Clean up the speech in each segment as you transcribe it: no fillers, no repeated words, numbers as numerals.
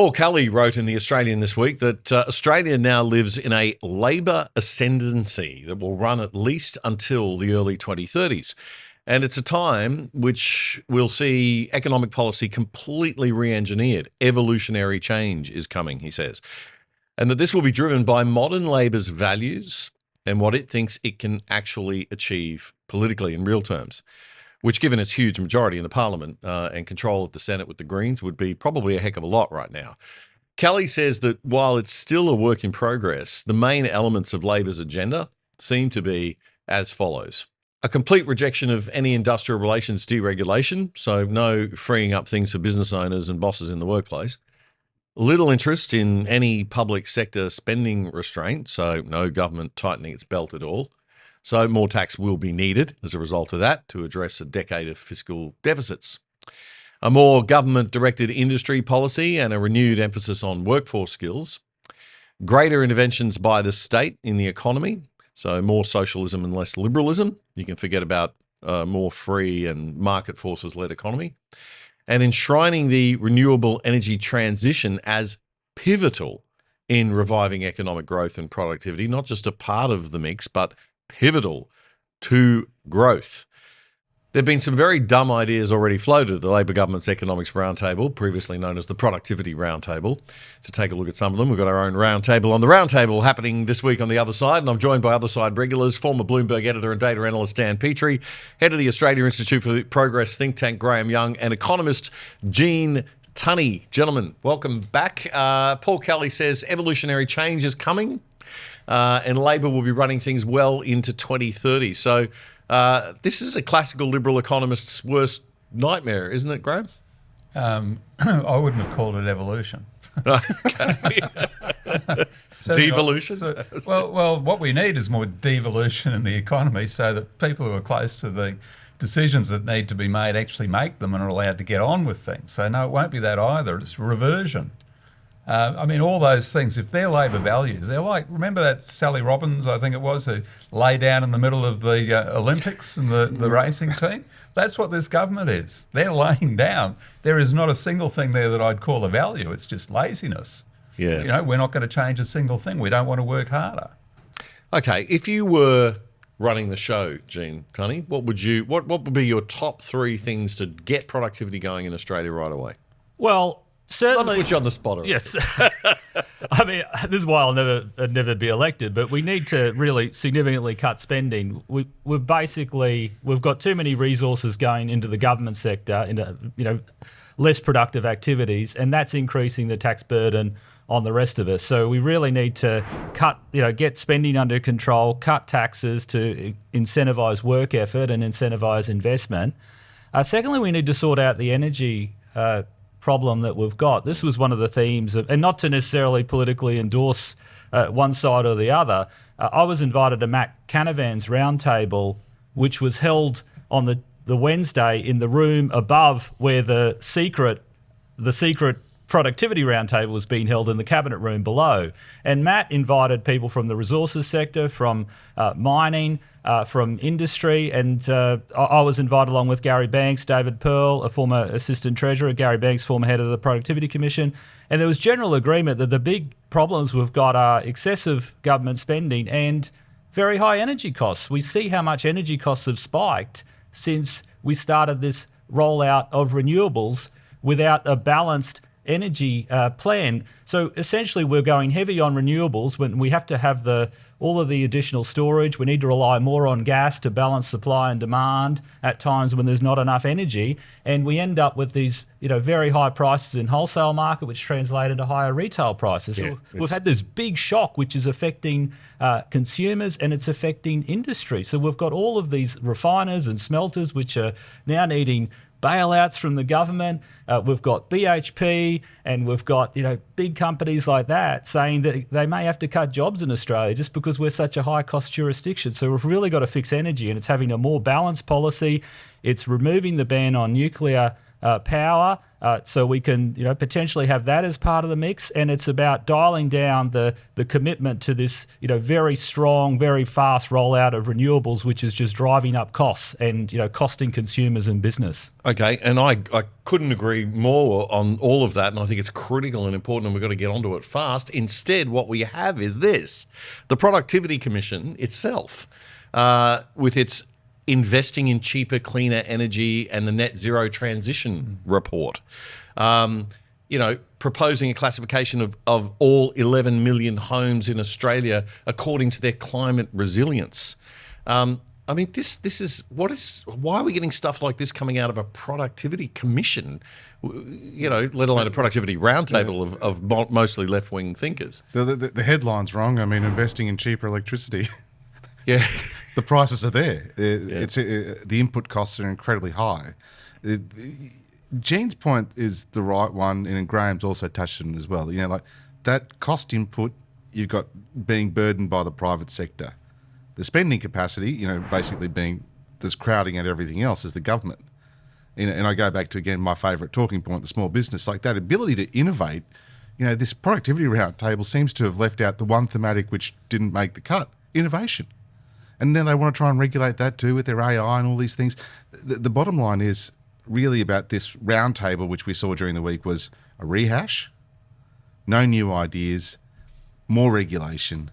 Paul Kelly wrote in The Australian this week that Australia now lives in a Labor ascendancy that will run at least until the early 2030s. And it's a time which will see economic policy completely re-engineered. Evolutionary change is coming, he says. And that this will be driven by modern Labor's values and what it thinks it can actually achieve politically in real terms, which, given its huge majority in the parliament and control of the Senate with the Greens, would be probably a heck of a lot right now. Kelly says that while it's still a work in progress, the main elements of Labor's agenda seem to be as follows. A complete rejection of any industrial relations deregulation, so no freeing up things for business owners and bosses in the workplace. Little interest in any public sector spending restraint, so no government tightening its belt at all. So more tax will be needed as a result of that to address a decade of fiscal deficits. A more government-directed industry policy and a renewed emphasis on workforce skills. Greater interventions by the state in the economy, so more socialism and less liberalism. You can forget about more free and market forces-led economy. And enshrining the renewable energy transition as pivotal in reviving economic growth and productivity, not just a part of the mix, but pivotal to growth. There have been some very dumb ideas already floated at the Labor government's Economics Roundtable, previously known as the Productivity Roundtable. To take a look at some of them, we've got our own roundtable on the Roundtable happening this week on The Other Side, and I'm joined by Other Side regulars, former Bloomberg editor and data analyst Dan Petrie, head of the Australia Institute for Progress think tank Graham Young, and economist Gene Tunny. Gentlemen, welcome back. Paul Kelly says evolutionary change is coming. And Labor will be running things well into 2030. So this is a classical liberal economist's worst nightmare, isn't it, Graham? I wouldn't have called it evolution. Devolution? Well, what we need is more devolution in the economy so that people who are close to the decisions that need to be made actually make them and are allowed to get on with things. So no, it won't be that either. It's reversion. All those things, if they're Labor values, they're like, remember that Sally Robbins, I think it was, who lay down in the middle of the Olympics and the racing team? That's what this government is. They're laying down. There is not a single thing there that I'd call a value. It's just laziness. Yeah. We're not going to change a single thing. We don't want to work harder. Okay, if you were running the show, Gene Tunny, what would be your top three things to get productivity going in Australia right away? Well, certainly. Not to put you on the spot. Yes. This is why I'll never be elected, but we need to really significantly cut spending. We've got too many resources going into the government sector, into less productive activities, and that's increasing the tax burden on the rest of us. So we really need to get spending under control, cut taxes to incentivise work effort and incentivise investment. Secondly, we need to sort out the energy problem that we've got. This was one of the themes of, and not to necessarily politically endorse one side or the other. I was invited to Matt Canavan's roundtable, which was held on the Wednesday in the room above where the secret productivity roundtable was being held in the cabinet room below. And Matt invited people from the resources sector, from mining, from industry, and I was invited along with Gary Banks, David Pearl, a former assistant treasurer, Gary Banks, former head of the Productivity Commission. And there was general agreement that the big problems we've got are excessive government spending and very high energy costs. We see how much energy costs have spiked since we started this rollout of renewables without a balanced energy plan. So essentially we're going heavy on renewables when we have to have all of the additional storage. We need to rely more on gas to balance supply and demand at times when there's not enough energy. And we end up with these very high prices in wholesale market, which translate into higher retail prices. Yeah, so we've had this big shock, which is affecting consumers and it's affecting industry. So we've got all of these refiners and smelters, which are now needing bailouts from the government. We've got BHP and we've got big companies like that saying that they may have to cut jobs in Australia just because we're such a high cost jurisdiction. So we've really got to fix energy, and it's having a more balanced policy. It's removing the ban on nuclear power, so we can potentially have that as part of the mix. And it's about dialing down the commitment to this very strong, very fast rollout of renewables, which is just driving up costs and costing consumers and business. Okay, and I couldn't agree more on all of that, and I think it's critical and important, and we've got to get onto it fast. Instead, what we have is this: the Productivity Commission itself, with its investing in cheaper, cleaner energy and the net zero transition report, proposing a classification of all 11 million homes in Australia according to their climate resilience. I mean, this is why are we getting stuff like this coming out of a productivity commission, let alone a productivity roundtable of mostly left-wing thinkers? The headline's wrong. I mean, investing in cheaper electricity. Yeah. The prices are there. It's the input costs are incredibly high. Gene's point is the right one, and Graham's also touched on it as well. Like that cost input you've got being burdened by the private sector. The spending capacity, basically being there's crowding out everything else is the government. And I go back to, again, my favourite talking point, the small business, like that ability to innovate. This productivity roundtable seems to have left out the one thematic which didn't make the cut, innovation. And then they want to try and regulate that too with their AI and all these things. The bottom line is really about this roundtable, which we saw during the week, was a rehash, no new ideas, more regulation.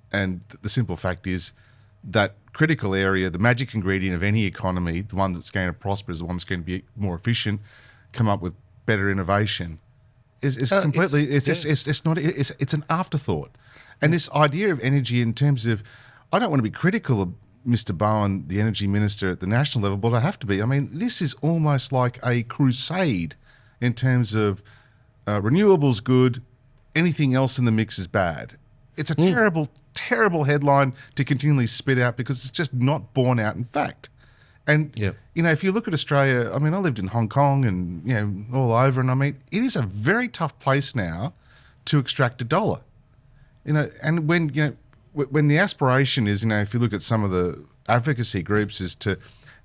And the simple fact is that critical area, the magic ingredient of any economy, the one that's going to prosper is the one that's going to be more efficient, come up with better innovation, is completely, it's an afterthought. And this idea of energy in terms of, I don't want to be critical of Mr. Bowen, the energy minister at the national level, but I have to be. I mean, this is almost like a crusade in terms of renewables good, anything else in the mix is bad. It's a terrible, terrible headline to continually spit out because it's just not borne out in fact. And, if you look at Australia, I mean, I lived in Hong Kong and, all over, and I mean, it is a very tough place now to extract a dollar. And when the aspiration is, if you look at some of the advocacy groups, is to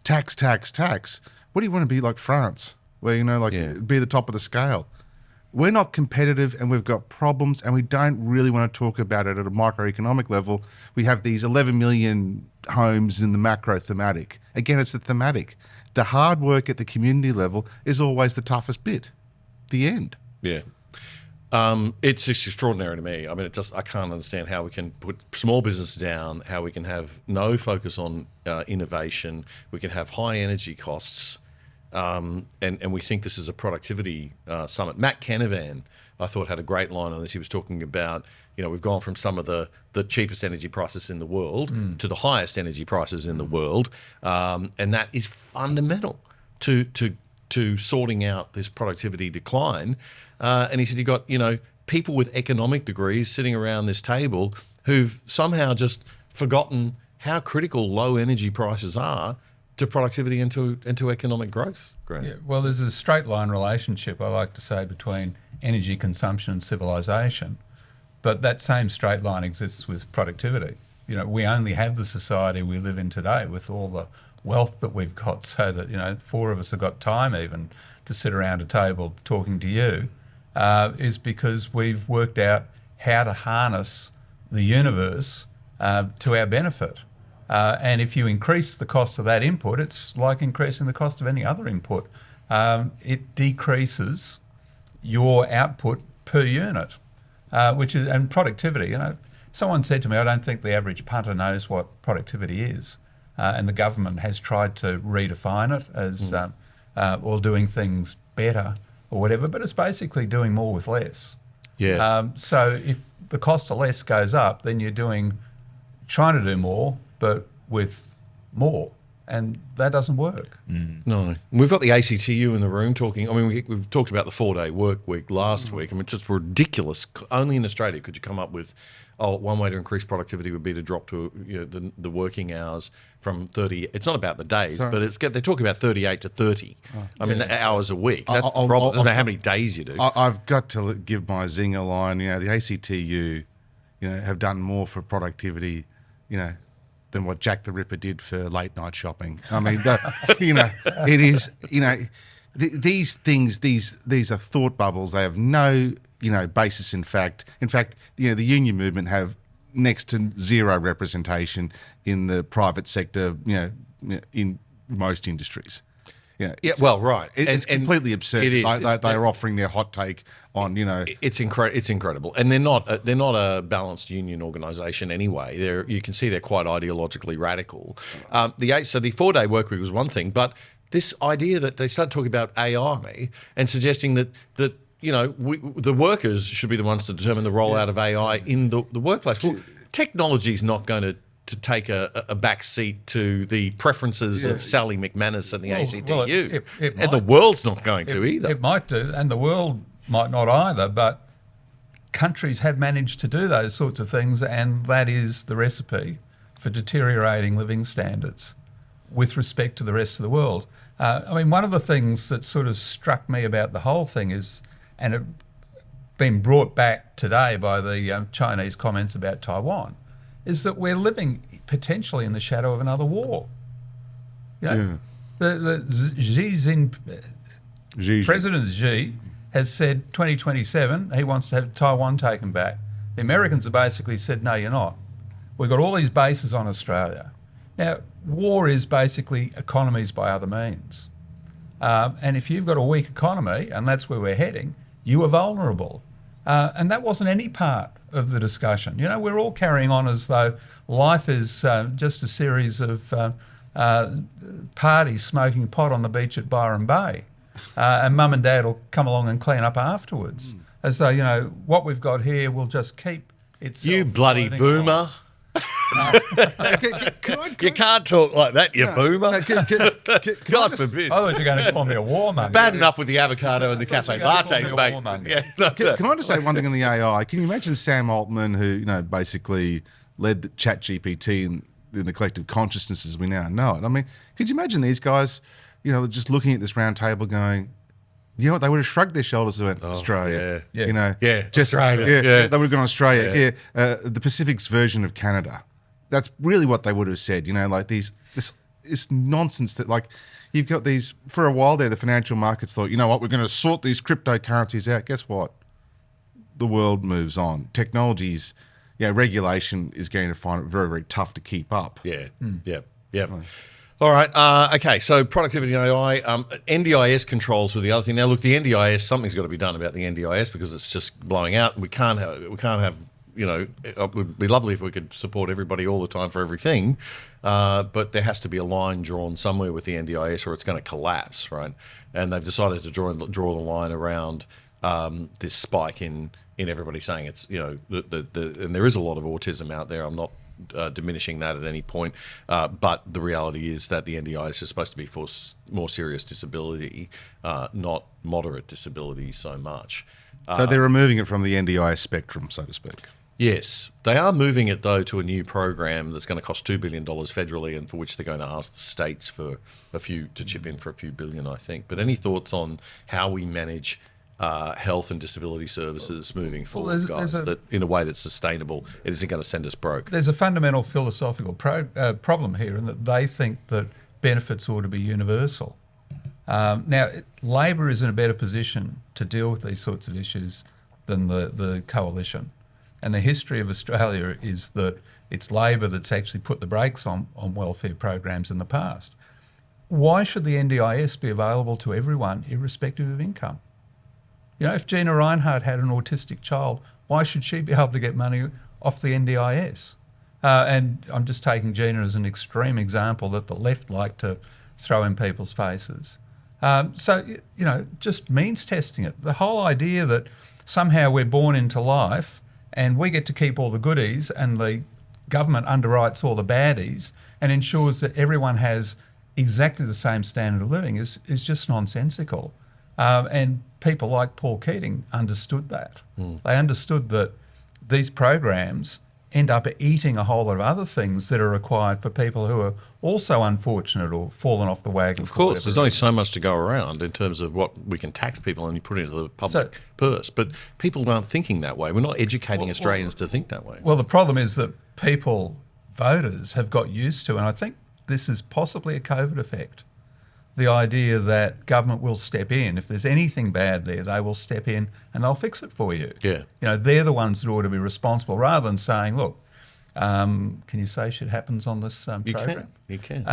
tax, what do you want to be like France, where, be the top of the scale? We're not competitive and we've got problems and we don't really want to talk about it at a microeconomic level. We have these 11 million homes in the macro thematic. Again, it's the thematic. The hard work at the community level is always the toughest bit, the end. Yeah. It's just extraordinary to me. I mean, I can't understand how we can put small business down, how we can have no focus on innovation, we can have high energy costs, and we think this is a productivity summit. Matt Canavan, I thought, had a great line on this. He was talking about, we've gone from some of the cheapest energy prices in the world to the highest energy prices in the world, and that is fundamental to sorting out this productivity decline. And he said, you've got, people with economic degrees sitting around this table who've somehow just forgotten how critical low energy prices are to productivity and to economic growth. Graham. Yeah, well, there's a straight line relationship, I like to say, between energy consumption and civilization. But that same straight line exists with productivity. We only have the society we live in today with all the wealth that we've got, so that, four of us have got time even to sit around a table talking to you, is because we've worked out how to harness the universe to our benefit. And if you increase the cost of that input, it's like increasing the cost of any other input. It decreases your output per unit, and productivity. Someone said to me, I don't think the average punter knows what productivity is. And the government has tried to redefine it as or doing things better or whatever, but it's basically doing more with less. Yeah. So if the cost of less goes up, then you're trying to do more, but with more. And that doesn't work. No. We've got the ACTU in the room talking. I mean, we've talked about the 4-day work week last week. I mean, it's just ridiculous. Only in Australia could you come up with, one way to increase productivity would be to drop to the working hours from 30. It's not about the days, but they talk about 38 to 30. The hours a week. That's the problem. It doesn't matter how many days you do. I've got to give my zinger line. The ACTU, have done more for productivity, than what Jack the Ripper did for late night shopping. I mean, it is, these things, these are thought bubbles. They have no, basis in fact. In fact, the union movement have next to zero representation in the private sector, in most industries. Well, right. It's completely absurd. It is. They are offering their hot take on, It's incredible, and they're not a balanced union organisation anyway. You can see they're quite ideologically radical. So the 4-day work week was one thing, but this idea that they started talking about AI and suggesting that the workers should be the ones to determine the rollout of AI in the workplace. Well, technology is not going to take a back seat to the preferences of Sally McManus and the ACTU. And the world's not going to either. It might do, and the world might not either, but countries have managed to do those sorts of things, and that is the recipe for deteriorating living standards with respect to the rest of the world. One of the things that sort of struck me about the whole thing is, and it been brought back today by the Chinese comments about Taiwan, is that we're living potentially in the shadow of another war. The President Xi has said 2027 he wants to have Taiwan taken back. The Americans have basically said, no, you're not. We've got all these bases on Australia. Now, war is basically economies by other means. And if you've got a weak economy, and that's where we're heading, you are vulnerable. And that wasn't any part of the discussion. We're all carrying on as though life is just a series of parties smoking pot on the beach at Byron Bay, and mum and dad will come along and clean up afterwards. As though, what we've got here will just keep itself. You bloody boomer. You can't talk like that, you boomer. God forbid. I thought you were going to call me a warmonger. Bad enough with the avocado and the cafe lattes, mate. Can I just say one thing on the AI? Can you imagine Sam Altman, who basically led the ChatGPT in the collective consciousness as we now know it? Could you imagine these guys, just looking at this round table, going, they would have shrugged their shoulders and went, Australia. Australia. They would have gone Australia. The Pacific's version of Canada. That's really what they would have said. This nonsense that you've got these, for a while there, the financial markets thought, we're going to sort these cryptocurrencies out. Guess what? The world moves on. Technologies, regulation is going to find it very, very tough to keep up. Yeah. All right. Okay. So productivity and AI, NDIS controls were the other thing. Now, look, the NDIS, something's got to be done about the NDIS because it's just blowing out. We can't have. It would be lovely if we could support everybody all the time for everything, but there has to be a line drawn somewhere with the NDIS, or it's going to collapse, right? And they've decided to draw the line around this spike in everybody saying it's and there is a lot of autism out there. I'm not diminishing that at any point, but the reality is that the NDIS is supposed to be for more serious disability, not moderate disability so much. So they're removing it from the NDIS spectrum, so to speak. Yes, they are moving it though to a new program that's going to cost $2 billion federally, and for which they're going to ask the states for to chip in for a few billion, I think. But any thoughts on how we manage health and disability services moving forward, guys, that in a way that's sustainable? It isn't going to send us broke. There's a fundamental philosophical problem here, in that they think that benefits ought to be universal. Now, Labor is in a better position to deal with these sorts of issues than the coalition. And the history of Australia is that it's Labor that's actually put the brakes on welfare programs in the past. Why should the NDIS be available to everyone, irrespective of income? If Gina Reinhardt had an autistic child, why should she be able to get money off the NDIS? And I'm just taking Gina as an extreme example that the left like to throw in people's faces. Just means testing it. The whole idea that somehow we're born into life and we get to keep all the goodies and the government underwrites all the baddies and ensures that everyone has exactly the same standard of living is just nonsensical. And people like Paul Keating understood that. They understood that these programs end up eating a whole lot of other things that are required for people who are also unfortunate or fallen off the wagon. Of course, there's only so much to go around in terms of what we can tax people and you put into the public purse. But people aren't thinking that way. We're not educating Australians to think that way. Well, the problem is that voters have got used to, and I think this is possibly a COVID effect, the idea that government will step in. If there's anything bad there, they will step in and they'll fix it for you. Yeah. They're the ones that ought to be responsible, rather than saying, look, can you say shit happens on this program? You can.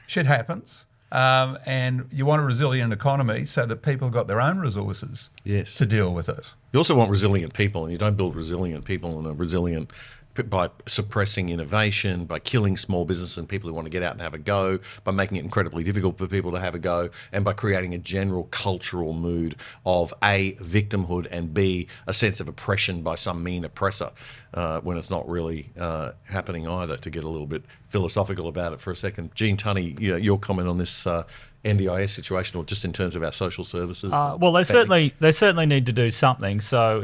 Shit happens. And you want a resilient economy so that people have got their own resources to deal with it. You also want resilient people, and you don't build resilient people and a resilient by suppressing innovation, by killing small business and people who want to get out and have a go, by making it incredibly difficult for people to have a go, and by creating a general cultural mood of A, victimhood, and B, a sense of oppression by some mean oppressor, when it's not really happening either, to get a little bit philosophical about it for a second. Gene Tunny, your comment on this NDIS situation, or just in terms of our social services? Well, they certainly need to do something. So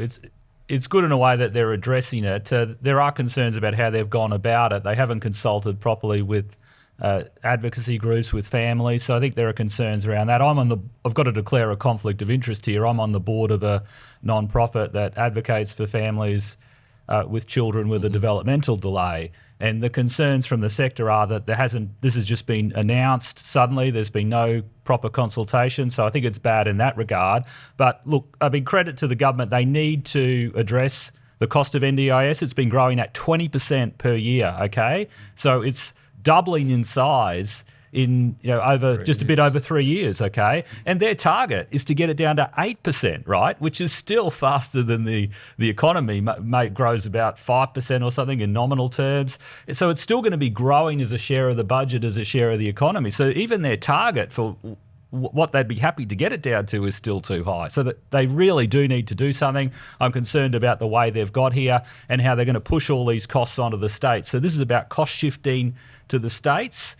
it's good in a way that they're addressing it. There are concerns about how they've gone about it. They haven't consulted properly with advocacy groups, with families. So I think there are concerns around that. I've got to declare a conflict of interest here. I'm on the board of a non-profit that advocates for families with children with a developmental delay. And the concerns from the sector are that this has just been announced suddenly. There's been no proper consultation. So I think it's bad in that regard. But look, credit to the government. They need to address the cost of NDIS. It's been growing at 20% per year, okay? So it's doubling in size in over just a bit over 3 years, okay? And their target is to get it down to 8%, right? Which is still faster than the economy grows about 5% or something in nominal terms. So it's still going to be growing as a share of the budget, as a share of the economy. So even their target for what they'd be happy to get it down to is still too high. So that they really do need to do something. I'm concerned about the way they've got here and how they're going to push all these costs onto the states. So this is about cost shifting to the states.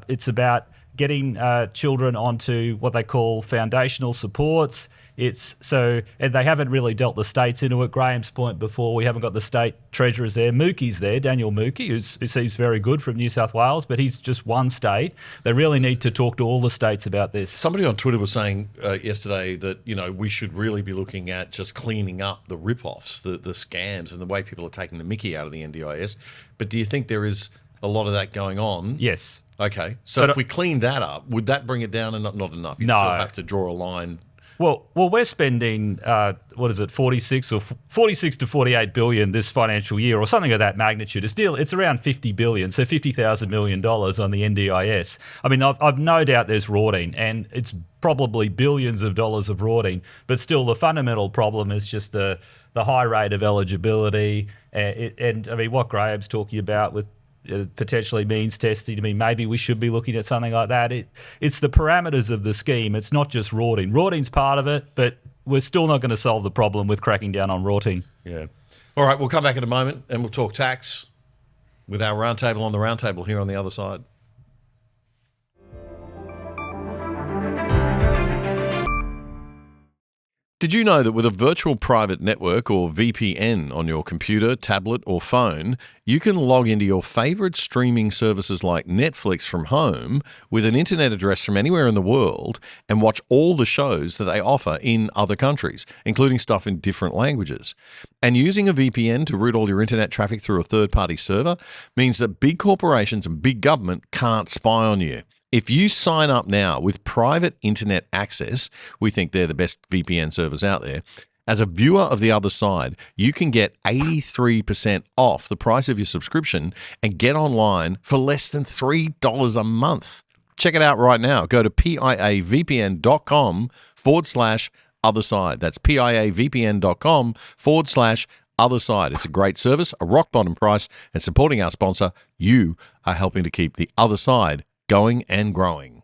It's about getting children onto what they call foundational supports. And they haven't really dealt the states into it. Graham's point before, we haven't got the state treasurers there. Mookie's there, Daniel Mookie, who seems very good from New South Wales, but he's just one state. They really need to talk to all the states about this. Somebody on Twitter was saying yesterday that we should really be looking at just cleaning up the rip-offs, the scams, and the way people are taking the mickey out of the NDIS. But do you think there is a lot of that going on? Yes. Okay. So if we clean that up, would that bring it down? And not enough? You still have to draw a line. Well, we're spending 46 to 48 billion this financial year, or something of that magnitude. It's around 50 billion, so $50,000 million on the NDIS. I've no doubt there's rorting, and it's probably billions of dollars of rorting. But still, the fundamental problem is just the high rate of eligibility, and what Graham's talking about with potentially means testing. Maybe we should be looking at something like that. It's the parameters of the scheme. It's not just rorting. Rorting's part of it, but we're still not going to solve the problem with cracking down on rorting. Yeah. All right, we'll come back in a moment and we'll talk tax with our roundtable on the roundtable here on the other side. Did you know that with a virtual private network, or VPN, on your computer, tablet, or phone, you can log into your favorite streaming services like Netflix from home with an internet address from anywhere in the world and watch all the shows that they offer in other countries, including stuff in different languages? And using a VPN to route all your internet traffic through a third-party server means that big corporations and big government can't spy on you. If you sign up now with private internet access, we think they're the best VPN servers out there, as a viewer of The Other Side, you can get 83% off the price of your subscription and get online for less than $3 a month. Check it out right now. Go to piavpn.com/otherside. That's piavpn.com/otherside. It's a great service, a rock bottom price, and supporting our sponsor, you are helping to keep The Other Side going and growing.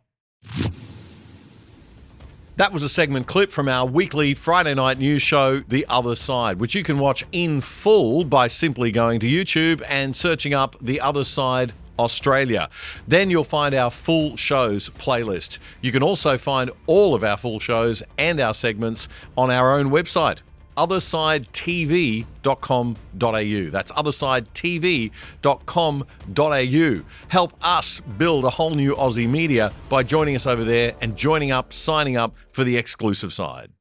That was a segment clip from our weekly Friday night news show, The Other Side, which you can watch in full by simply going to YouTube and searching up The Other Side Australia. Then you'll find our full shows playlist. You can also find all of our full shows and our segments on our own website, othersidetv.com.au. That's othersidetv.com.au. Help us build a whole new Aussie media by joining us over there and signing up for the exclusive side.